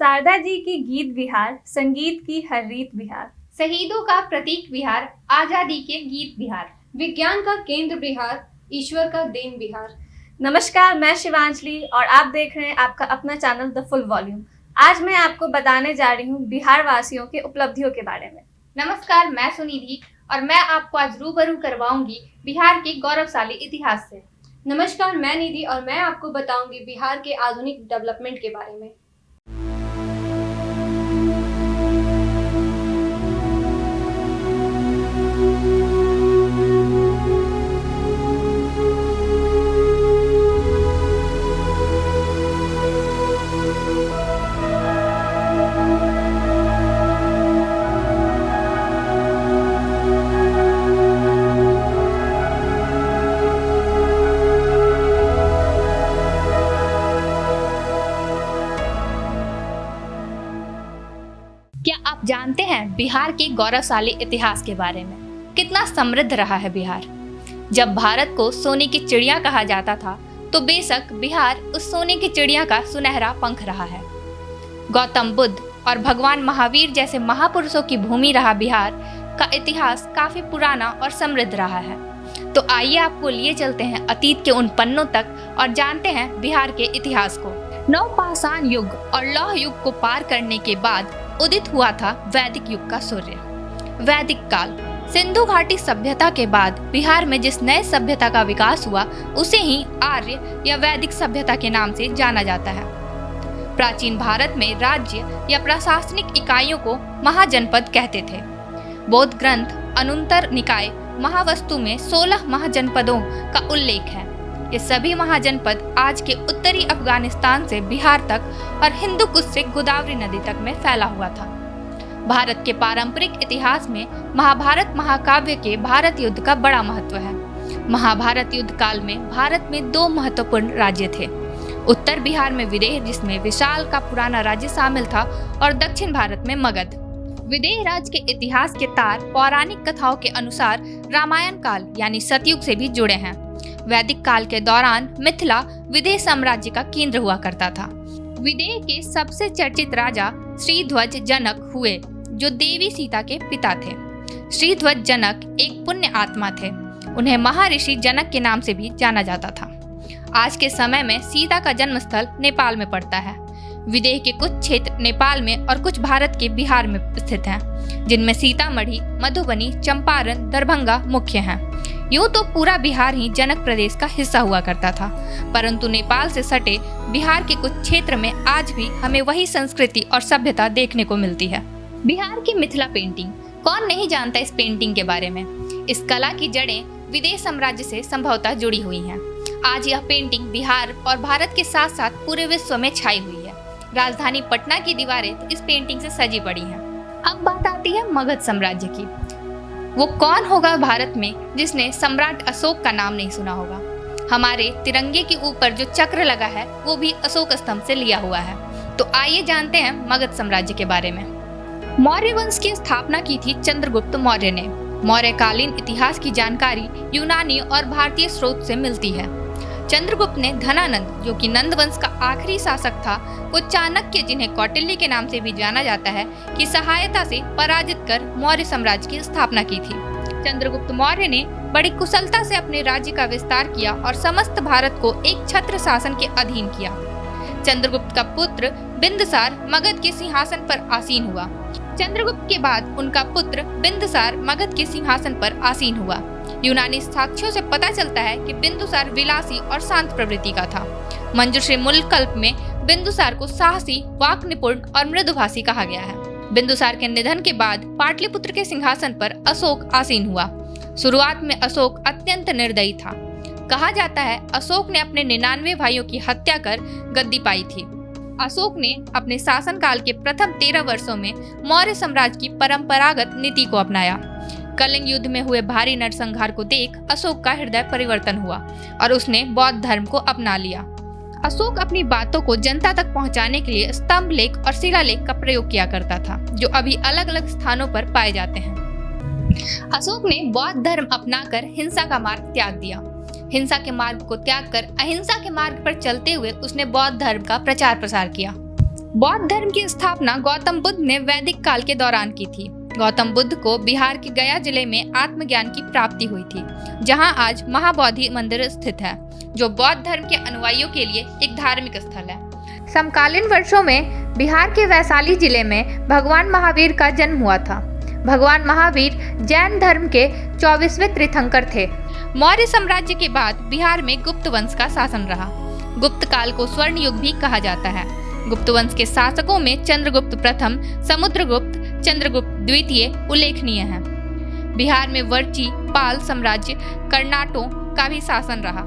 शारदा जी की गीत बिहार, संगीत की हर रीत बिहार। शहीदों का प्रतीक बिहार, आजादी के गीत बिहार। विज्ञान का केंद्र बिहार, ईश्वर का देन बिहार। नमस्कार, मैं शिवांजलि और आप देख रहे हैं आपका अपना चैनल द फुल वॉल्यूम। आज मैं आपको बताने जा रही हूँ बिहार वासियों के उपलब्धियों के बारे में। नमस्कार, मैं सुनिधि और मैं आपको आज रूबरू करवाऊंगी बिहार के गौरवशाली इतिहास से। नमस्कार, मैं निधि और मैं आपको बताऊंगी बिहार के आधुनिक डेवलपमेंट के बारे में। क्या आप जानते हैं बिहार के गौरवशाली इतिहास के बारे में? कितना समृद्ध रहा है बिहार। जब भारत को सोने की चिड़िया कहा जाता था, तो बेशक बिहार उस सोने की चिड़िया का सुनहरा पंख रहा है। गौतम बुद्ध और भगवान महावीर जैसे महापुरुषों की भूमि रहा बिहार का इतिहास काफी पुराना और समृद्ध रहा है। तो आइए आपको लिए चलते हैं अतीत के उन पन्नों तक और जानते हैं बिहार के इतिहास को। नवपाषाण युग और लौह युग को पार करने के बाद उदित हुआ था वैदिक युग का सूर्य। वैदिक काल सिंधु घाटी सभ्यता के बाद बिहार में जिस नए सभ्यता का विकास हुआ उसे ही आर्य या वैदिक सभ्यता के नाम से जाना जाता है। प्राचीन भारत में राज्य या प्रशासनिक इकाइयों को महाजनपद कहते थे। बौद्ध ग्रंथ अनुत्तर निकाय महावस्तु में 16 महाजनपदों का उल्लेख है। ये सभी महाजनपद आज के उत्तरी अफगानिस्तान से बिहार तक और हिंदू कुश से गोदावरी नदी तक में फैला हुआ था। भारत के पारंपरिक इतिहास में महाभारत महाकाव्य के भारत युद्ध का बड़ा महत्व है। महाभारत युद्ध काल में भारत में 2 महत्वपूर्ण राज्य थे। उत्तर बिहार में विदेह, जिसमें विशाल का पुराना राज्य शामिल था, और दक्षिण भारत में मगध। विदेह राज्य के इतिहास के तार पौराणिक कथाओं के अनुसार रामायण काल यानी सतयुग से भी जुड़े हैं। वैदिक काल के दौरान मिथिला विदेह साम्राज्य का केंद्र हुआ करता था। विदेह के सबसे चर्चित राजा श्रीध्वज जनक हुए, जो देवी सीता के पिता थे। श्रीध्वज जनक एक पुण्य आत्मा थे। उन्हें महर्षि जनक के नाम से भी जाना जाता था। आज के समय में सीता का जन्म स्थल नेपाल में पड़ता है। विदेह के कुछ क्षेत्र नेपाल में और कुछ भारत के बिहार में स्थित हैं, जिनमें सीतामढ़ी, मधुबनी, चंपारण, दरभंगा मुख्य हैं। यूं तो पूरा बिहार ही जनक प्रदेश का हिस्सा हुआ करता था, परंतु नेपाल से सटे बिहार के कुछ क्षेत्र में आज भी हमें वही संस्कृति और सभ्यता देखने को मिलती है। बिहार की मिथिला पेंटिंग, कौन नहीं जानता इस पेंटिंग के बारे में। इस कला की जड़ें विदेश साम्राज्य से संभवतः जुड़ी हुई हैं। आज यह पेंटिंग बिहार और भारत के साथ साथ पूरे विश्व में छाई हुई है। राजधानी पटना की दीवारें तो इस पेंटिंग से सजी पड़ी हैं। अब बात आती है मगध साम्राज्य की। वो कौन होगा भारत में जिसने सम्राट अशोक का नाम नहीं सुना होगा। हमारे तिरंगे के ऊपर जो चक्र लगा है वो भी अशोक स्तंभ से लिया हुआ है। तो आइए जानते हैं मगध साम्राज्य के बारे में। मौर्य वंश की स्थापना की थी चंद्रगुप्त मौर्य ने। मौर्यकालीन इतिहास की जानकारी यूनानी और भारतीय स्रोत से मिलती है। चंद्रगुप्त ने धनानंद, जो कि नंद वंश का आखिरी शासक था, को चाणक्य, जिन्हें कौटिल्य के नाम से भी जाना जाता है, की सहायता से पराजित कर मौर्य साम्राज्य की स्थापना की थी। चंद्रगुप्त मौर्य ने बड़ी कुशलता से अपने राज्य का विस्तार किया और समस्त भारत को एक छत्र शासन के अधीन किया। चंद्रगुप्त का पुत्र बिंदुसार मगध के सिंहासन पर आसीन हुआ। चंद्रगुप्त के बाद उनका पुत्र बिंदुसार मगध के सिंहासन पर आसीन हुआ। यूनानी साक्ष्यों से पता चलता है कि बिंदुसार विलासी और शांत प्रवृत्ति का था। मंजूश्री मूलकल्प में बिंदुसार को साहसी, वाक निपुण और मृदुभाषी कहा गया है। बिंदुसार के निधन के बाद पाटलिपुत्र के सिंहासन पर अशोक आसीन हुआ। शुरुआत में अशोक अत्यंत निर्दयी था। कहा जाता है अशोक ने अपने 99 भाइयों की हत्या कर गद्दी पाई थी। अशोक ने अपने शासनकाल के प्रथम 13 वर्षों में मौर्य साम्राज्य की परंपरागत नीति को अपनाया। कलिंग युद्ध में हुए भारी नरसंहार को देख अशोक का हृदय परिवर्तन हुआ और उसने बौद्ध धर्म को अपना लिया। अशोक अपनी बातों को जनता तक पहुंचाने के लिए स्तंभ लेख और शिलालेख का प्रयोग किया करता था, जो अभी अलग अलग स्थानों पर पाए जाते हैं। अशोक ने बौद्ध धर्म अपनाकर हिंसा का मार्ग त्याग दिया। हिंसा के मार्ग को त्याग कर अहिंसा के मार्ग पर चलते हुए उसने बौद्ध धर्म का प्रचार प्रसार किया। बौद्ध धर्म की स्थापना गौतम बुद्ध ने वैदिक काल के दौरान की थी। गौतम बुद्ध को बिहार के गया जिले में आत्मज्ञान की प्राप्ति हुई थी, जहां आज महाबोधि मंदिर स्थित है, जो बौद्ध धर्म के अनुयायियों के लिए एक धार्मिक स्थल है। समकालीन वर्षों में बिहार के वैशाली जिले में भगवान महावीर का जन्म हुआ था। भगवान महावीर जैन धर्म के 24वें तीर्थंकर थे। मौर्य साम्राज्य के बाद बिहार में गुप्त वंश का शासन रहा। गुप्त काल को स्वर्ण युग भी कहा जाता है। गुप्त वंश के शासकों में चंद्रगुप्त प्रथम, समुद्रगुप्त, चंद्रगुप्त द्वितीय उल्लेखनीय हैं। बिहार में वर्ची, पाल साम्राज्य, कर्नाटों का भी शासन रहा।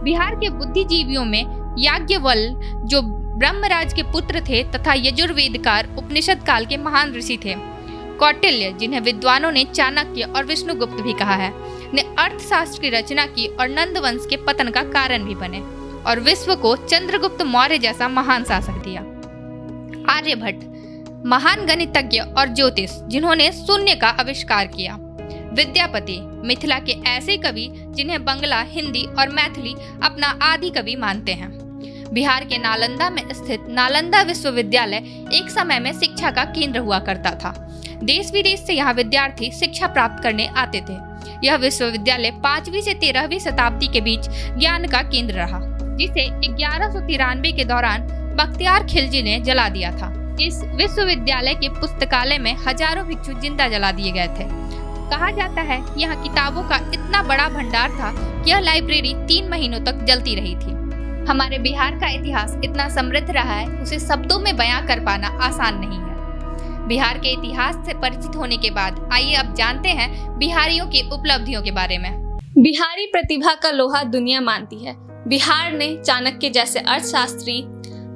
बिहार के बुद्धिजीवियों में याज्ञवल्क्य, जो ब्रह्मराज के पुत्र थे तथा यजुर्वेदकार उपनिषद काल के महान ऋषि थे। कौटिल्य, जिन्हें विद्वानों ने चाणक्य और विष्णुगुप्त भी कहा है, ने अर्थशास्त्र की रचना की और नंद वंश के पतन का कारण भी बने और विश्व को चंद्रगुप्त मौर्य जैसा महान शासक दिया। आर्यभट्ट, महान गणितज्ञ और ज्योतिष, जिन्होंने शून्य का आविष्कार किया। विद्यापति, मिथिला के ऐसे कवि जिन्हें बंगला, हिंदी और मैथिली अपना आदि कवि मानते हैं। बिहार के नालंदा में स्थित नालंदा विश्वविद्यालय एक समय में शिक्षा का केंद्र हुआ करता था। देश विदेश से यहाँ विद्यार्थी शिक्षा प्राप्त करने आते थे। यह विश्वविद्यालय 5वीं से 13वीं शताब्दी के बीच ज्ञान का केंद्र रहा, जिसे 1193 के दौरान बख्तियार खिलजी ने जला दिया था। इस विश्वविद्यालय के पुस्तकालय में हजारों भिक्षु जिंदा जला दिए गए थे। कहा जाता है कि यहाँ किताबों का इतना बड़ा भंडार था कि यह लाइब्रेरी 3 महीनों तक जलती रही थी। हमारे बिहार का इतिहास इतना समृद्ध रहा है, उसे शब्दों में बयां कर पाना आसान नहीं है। बिहार के इतिहास से परिचित होने के बाद आइए अब जानते हैं बिहारियों की उपलब्धियों के बारे में। बिहारी प्रतिभा का लोहा दुनिया मानती है। बिहार ने चाणक्य जैसे अर्थशास्त्री,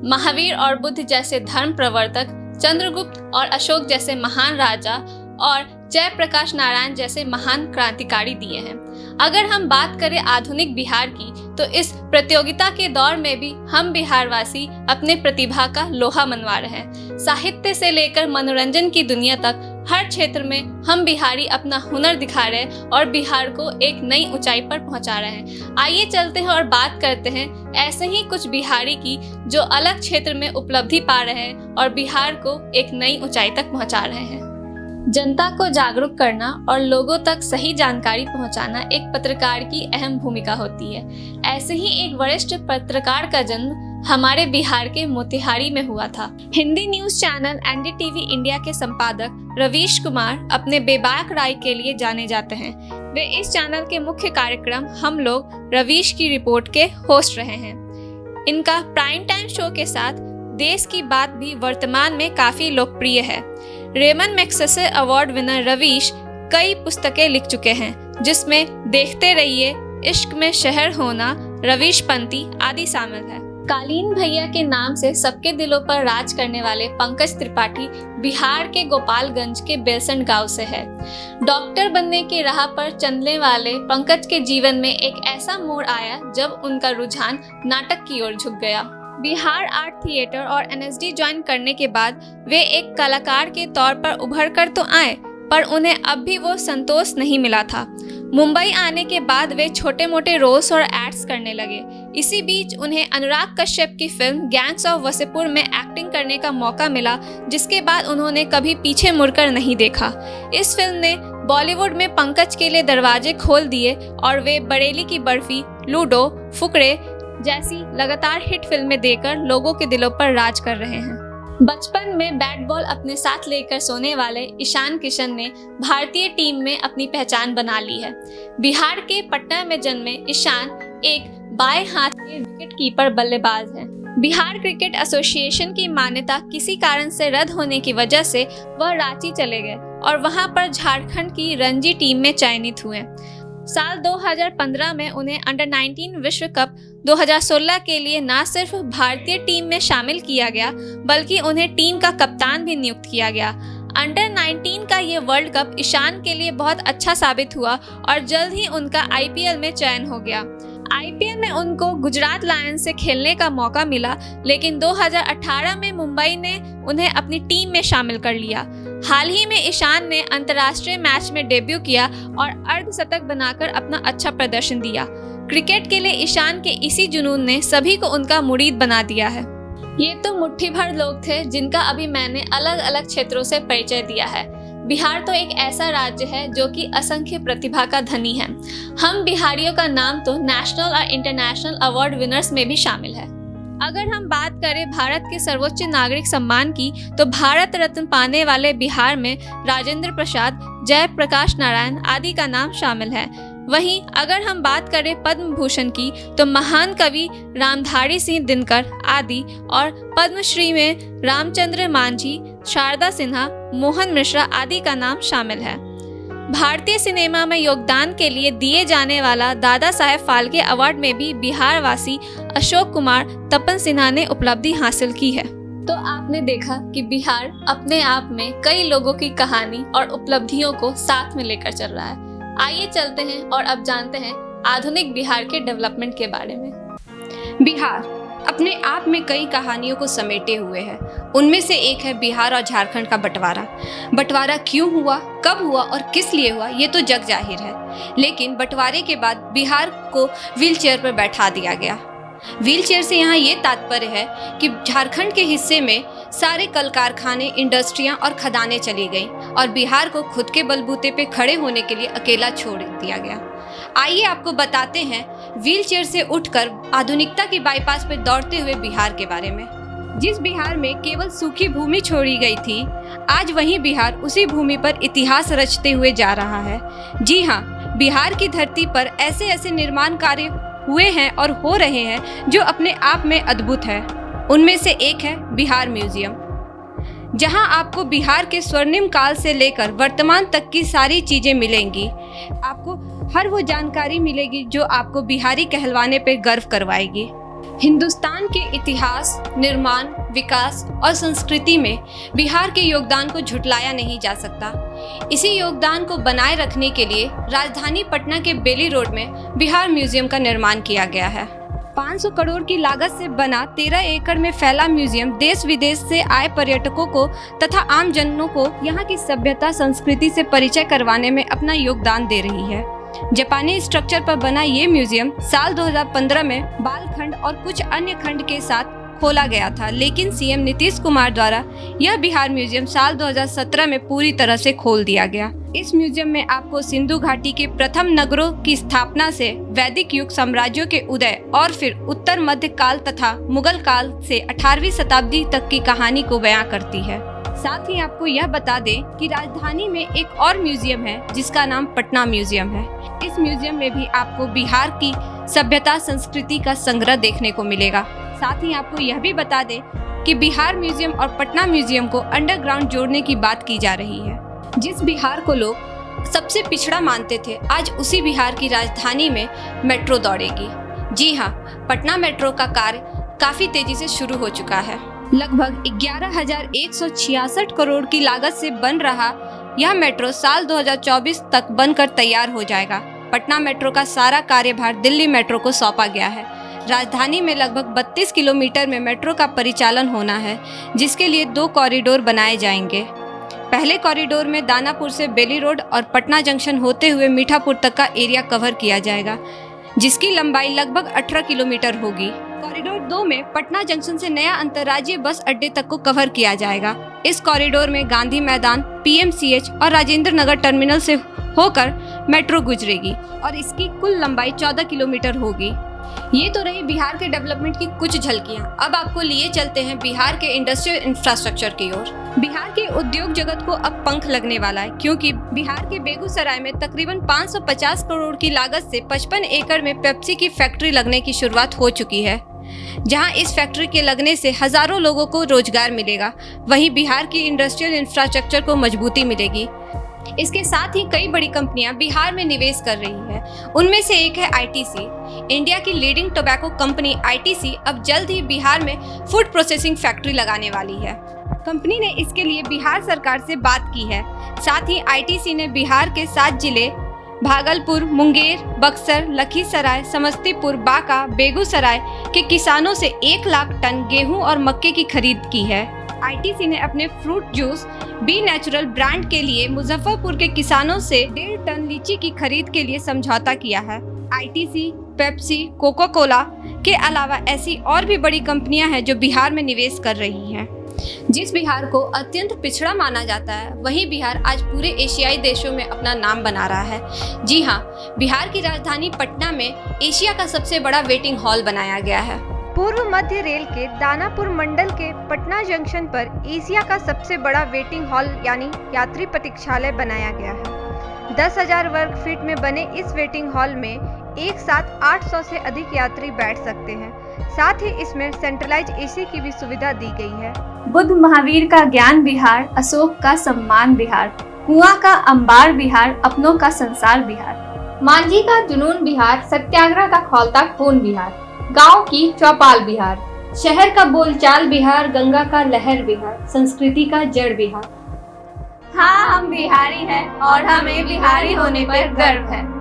महावीर और बुद्ध जैसे धर्म प्रवर्तक, चंद्रगुप्त और अशोक जैसे महान राजा और जयप्रकाश नारायण जैसे महान क्रांतिकारी दिए हैं। अगर हम बात करें आधुनिक बिहार की, तो इस प्रतियोगिता के दौर में भी हम बिहारवासी अपने प्रतिभा का लोहा मनवा रहे हैं। साहित्य से लेकर मनोरंजन की दुनिया तक हर क्षेत्र में हम बिहारी अपना हुनर दिखा रहे हैं और बिहार को एक नई ऊंचाई पर पहुंचा रहे हैं। आइए चलते हैं और बात करते हैं ऐसे ही कुछ बिहारी की जो अलग क्षेत्र में उपलब्धि पा रहे हैं और बिहार को एक नई ऊंचाई तक पहुंचा रहे हैं। जनता को जागरूक करना और लोगों तक सही जानकारी पहुंचाना एक पत्रकार की अहम भूमिका होती है। ऐसे ही एक वरिष्ठ पत्रकार का जन्म हमारे बिहार के मोतिहारी में हुआ था। Hindi news channel NDTV India के संपादक रवीश कुमार अपने बेबाक राय के लिए जाने जाते हैं। वे इस चैनल के मुख्य कार्यक्रम हम लोग रवीश की रिपोर्ट के होस्ट रहे हैं। इनका प्राइम टाइम शो के साथ देश की बात भी वर्तमान में काफी लोकप्रिय है। Ramon Magsaysay award winner Ravish कई पुस्तकें लिख चुके हैं, जिसमें देखते रहिए, इश्क में शहर होना, रवीश पंती आदि शामिल है। कालीन भैया के नाम से सबके दिलों पर राज करने वाले पंकज त्रिपाठी बिहार के गोपालगंज के बेलसंड गांव से है। डॉक्टर बनने की राह पर चलने वाले पंकज के जीवन में एक ऐसा मोड़ आया जब उनका रुझान नाटक की ओर झुक गया। बिहार आर्ट थिएटर और एनएसडी ज्वाइन करने के बाद वे एक कलाकार के तौर पर उभर कर तो आए, पर उन्हें अब भी वो संतोष नहीं मिला था। मुंबई आने के बाद वे छोटे मोटे रोल्स और एड्स करने लगे। इसी बीच उन्हें अनुराग कश्यप की फिल्म गैंग्स ऑफ वसेपुर में एक्टिंग करने का मौका मिला, जिसके बाद उन्होंने कभी पीछे मुड़कर नहीं देखा। इस फिल्म ने बॉलीवुड में पंकज के लिए दरवाजे खोल दिए और वे बरेली की बर्फी, लूडो, फुकरे जैसी लगातार हिट फिल्में देकर लोगों के दिलों पर राज कर रहे हैं। बचपन में बैट बॉल अपने साथ लेकर सोने वाले ईशान किशन ने भारतीय टीम में अपनी पहचान बना ली है। बिहार के पटना में जन्मे ईशान एक बाएं हाथ के विकेट कीपर बल्लेबाज हैं। बिहार क्रिकेट एसोसिएशन की मान्यता किसी कारण से रद्द होने की वजह से वह रांची चले गए और वहां पर झारखंड की रणजी टीम में चयनित हुए। साल 2015 में उन्हें अंडर 19 विश्व कप 2016 के लिए न सिर्फ भारतीय टीम में शामिल किया गया, बल्कि उन्हें टीम का कप्तान भी नियुक्त किया गया। अंडर 19 का ये वर्ल्ड कप ईशान के लिए बहुत अच्छा साबित हुआ और जल्द ही उनका आईपीएल में चयन हो गया। आईपीएल में उनको गुजरात लायंस से खेलने का मौका मिला, लेकिन 2018 में मुंबई ने उन्हें अपनी टीम में शामिल कर लिया। हाल ही में ईशान ने अंतर्राष्ट्रीय मैच में डेब्यू किया और अर्धशतक बनाकर अपना अच्छा प्रदर्शन दिया। क्रिकेट के लिए ईशान के इसी जुनून ने सभी को उनका मुरीद बना दिया है। ये तो मुट्ठी भर लोग थे जिनका अभी मैंने अलग अलग क्षेत्रों से परिचय दिया है। बिहार तो एक ऐसा राज्य है जो कि असंख्य प्रतिभा का धनी है। हम बिहारियों का नाम तो नेशनल और इंटरनेशनल अवार्ड विनर्स में भी शामिल है। अगर हम बात करें भारत के सर्वोच्च नागरिक सम्मान की, तो भारत रत्न पाने वाले बिहार में राजेंद्र प्रसाद, जयप्रकाश नारायण आदि का नाम शामिल है। वहीं अगर हम बात करें पद्म भूषण की, तो महान कवि रामधारी सिंह दिनकर आदि और पद्मश्री में रामचंद्र मांझी, शारदा सिन्हा, मोहन मिश्रा आदि का नाम शामिल है। भारतीय सिनेमा में योगदान के लिए दिए जाने वाला दादा साहेब फाल्के अवार्ड में भी बिहार वासी अशोक कुमार तपन सिन्हा ने उपलब्धि हासिल की है। तो आपने देखा कि बिहार अपने आप में कई लोगों की कहानी और उपलब्धियों को साथ में लेकर चल रहा है। आइए चलते हैं और अब जानते हैं आधुनिक बिहार के डेवलपमेंट के बारे में। बिहार अपने आप में कई कहानियों को समेटे हुए है। उनमें से एक है बिहार और झारखंड का बंटवारा। बंटवारा क्यों हुआ, कब हुआ और किस लिए हुआ, ये तो जग जाहिर है। लेकिन बंटवारे के बाद बिहार को व्हीलचेयर पर बैठा दिया गया। व्हीलचेयर से यहाँ ये तात्पर्य है कि झारखंड के हिस्से में सारे कल कारखाने, इंडस्ट्रियाँ और खदानें चली गईं और बिहार को खुद के बलबूते पे खड़े होने के लिए अकेला छोड़ दिया गया। आइए आपको बताते हैं व्हीलचेयर से उठकर आधुनिकता की बाईपास पे दौड़ते हुए बिहार के बारे में। जिस बिहार में केवल सूखी भूमि छोड़ी गई थी, आज वही बिहार उसी भूमि पर इतिहास रचते हुए जा रहा है। जी हाँ, बिहार की धरती पर ऐसे ऐसे निर्माण कार्य हुए हैं और हो रहे हैं जो अपने आप में अद्भुत है। उनमें से एक है बिहार म्यूजियम, जहां आपको बिहार के स्वर्णिम काल से लेकर वर्तमान तक की सारी चीजें मिलेंगी। आपको हर वो जानकारी मिलेगी जो आपको बिहारी कहलवाने पे गर्व करवाएगी। हिंदुस्तान के इतिहास, निर्माण, विकास और संस्कृति में बिहार के योगदान को झुटलाया नहीं जा सकता। इसी योगदान को बनाए रखने के लिए राजधानी पटना के बेली रोड में बिहार म्यूजियम का निर्माण किया गया है। 500 करोड़ की लागत से बना 13 एकड़ में फैला म्यूजियम देश विदेश से आए पर्यटकों को तथा आम जनों को यहाँ की सभ्यता, संस्कृति से परिचय करवाने में अपना योगदान दे रही है। जापानी स्ट्रक्चर पर बना ये म्यूजियम साल 2015 में बाल खंड और कुछ अन्य खंड के साथ खोला गया था, लेकिन सीएम नीतीश कुमार द्वारा यह बिहार म्यूजियम साल 2017 में पूरी तरह से खोल दिया गया। इस म्यूजियम में आपको सिंधु घाटी के प्रथम नगरों की स्थापना से वैदिक युग साम्राज्यों के उदय और फिर उत्तर मध्य काल तथा मुगल काल से 18वीं शताब्दी तक की कहानी को बयां करती है। साथ ही आपको यह बता दें कि राजधानी में एक और म्यूजियम है जिसका नाम पटना म्यूजियम है। इस म्यूजियम में भी आपको बिहार की सभ्यता, संस्कृति का संग्रह देखने को मिलेगा। साथ ही आपको यह भी बता दें कि बिहार म्यूजियम और पटना म्यूजियम को अंडरग्राउंड जोड़ने की बात की जा रही है। जिस बिहार को लोग सबसे पिछड़ा मानते थे, आज उसी बिहार की राजधानी में मेट्रो दौड़ेगी। जी हाँ, पटना मेट्रो का कार्य काफी तेजी से शुरू हो चुका है। लगभग 11,166 करोड़ की लागत से बन रहा यह मेट्रो साल 2024 तक बनकर तैयार हो जाएगा। पटना मेट्रो का सारा कार्यभार दिल्ली मेट्रो को सौंपा गया है। राजधानी में लगभग 32 किलोमीटर में मेट्रो का परिचालन होना है, जिसके लिए 2 कॉरिडोर बनाए जाएंगे। पहले कॉरिडोर में दानापुर से बेली रोड और पटना जंक्शन होते हुए मीठापुर तक का एरिया कवर किया जाएगा, जिसकी लंबाई लगभग 18 किलोमीटर होगी। कॉरिडोर 2 में पटना जंक्शन से नया अंतर्राज्यीय बस अड्डे तक को कवर किया जाएगा। इस कॉरिडोर में गांधी मैदान, पीएमसीएच और राजेंद्र नगर टर्मिनल से होकर मेट्रो गुजरेगी और इसकी कुल लंबाई 14 किलोमीटर होगी। ये तो रही बिहार के डेवलपमेंट की कुछ झलकियां। अब आपको लिए चलते हैं बिहार के इंडस्ट्रियल इंफ्रास्ट्रक्चर की ओर। बिहार के उद्योग जगत को अब पंख लगने वाला है, क्योंकि बिहार के बेगूसराय में तकरीबन 550 करोड़ की लागत से 55 एकड़ में पेप्सी की फैक्ट्री लगने की शुरुआत हो चुकी है, जहां इस फैक्ट्री के लगने से हजारों लोगों को रोजगार मिलेगा। वहीं बिहार की इंडस्ट्रियल इंफ्रास्ट्रक्चर को मजबूती मिलेगी। इसके साथ ही कई बड़ी कंपनियां बिहार में निवेश कर रही है। उनमें से एक है आईटीसी। इंडिया की लीडिंग टोबैको कंपनी आईटीसी अब जल्द ही बिहार में फूड प्रोसेसिंग फैक्ट्री लगाने वाली है। कंपनी ने इसके लिए बिहार सरकार से बात की है। साथ ही आईटीसी ने बिहार के 7 जिले भागलपुर, मुंगेर, बक्सर, लखीसराय, समस्तीपुर, बांका, बेगूसराय के किसानों से 1 लाख टन गेहूं और मक्के की खरीद की है। आईटीसी ने अपने fruit juice B Natural brand के लिए मुजफ्फरपुर के किसानों से 1.5 टन लीची की खरीद के लिए समझौता किया है। आईटीसी पेप्सी, कोका कोला के अलावा ऐसी और भी बड़ी कंपनियां हैं जो बिहार में निवेश कर रही हैं। जिस बिहार को अत्यंत पिछड़ा माना जाता है, वहीं बिहार आज पूरे एशियाई देशों में अपना नाम बना रहा है। जी हाँ, बिहार की राजधानी पटना में एशिया का सबसे बड़ा वेटिंग हॉल बनाया गया है। पूर्व मध्य रेल के दानापुर मंडल के पटना जंक्शन पर एशिया का सबसे बड़ा वेटिंग हॉल यानी यात्री प्रतीक्षालय बनाया गया है। 10,000 वर्ग फीट में बने इस वेटिंग हॉल में एक साथ 800 से अधिक यात्री बैठ सकते हैं। साथ ही इसमें सेंट्रलाइज एसी की भी सुविधा दी गई है। बुद्ध महावीर का ज्ञान बिहार, अशोक का सम्मान बिहार, कुआं का अंबार बिहार, अपनों का संसार बिहार, मांझी का जुनून बिहार, सत्याग्रह का खौलता खून बिहार, गांव की चौपाल बिहार, शहर का बोलचाल बिहार, गंगा का लहर बिहार, संस्कृति का जड़ बिहार। हाँ, हम बिहारी हैं और हमें बिहारी होने पर गर्व है।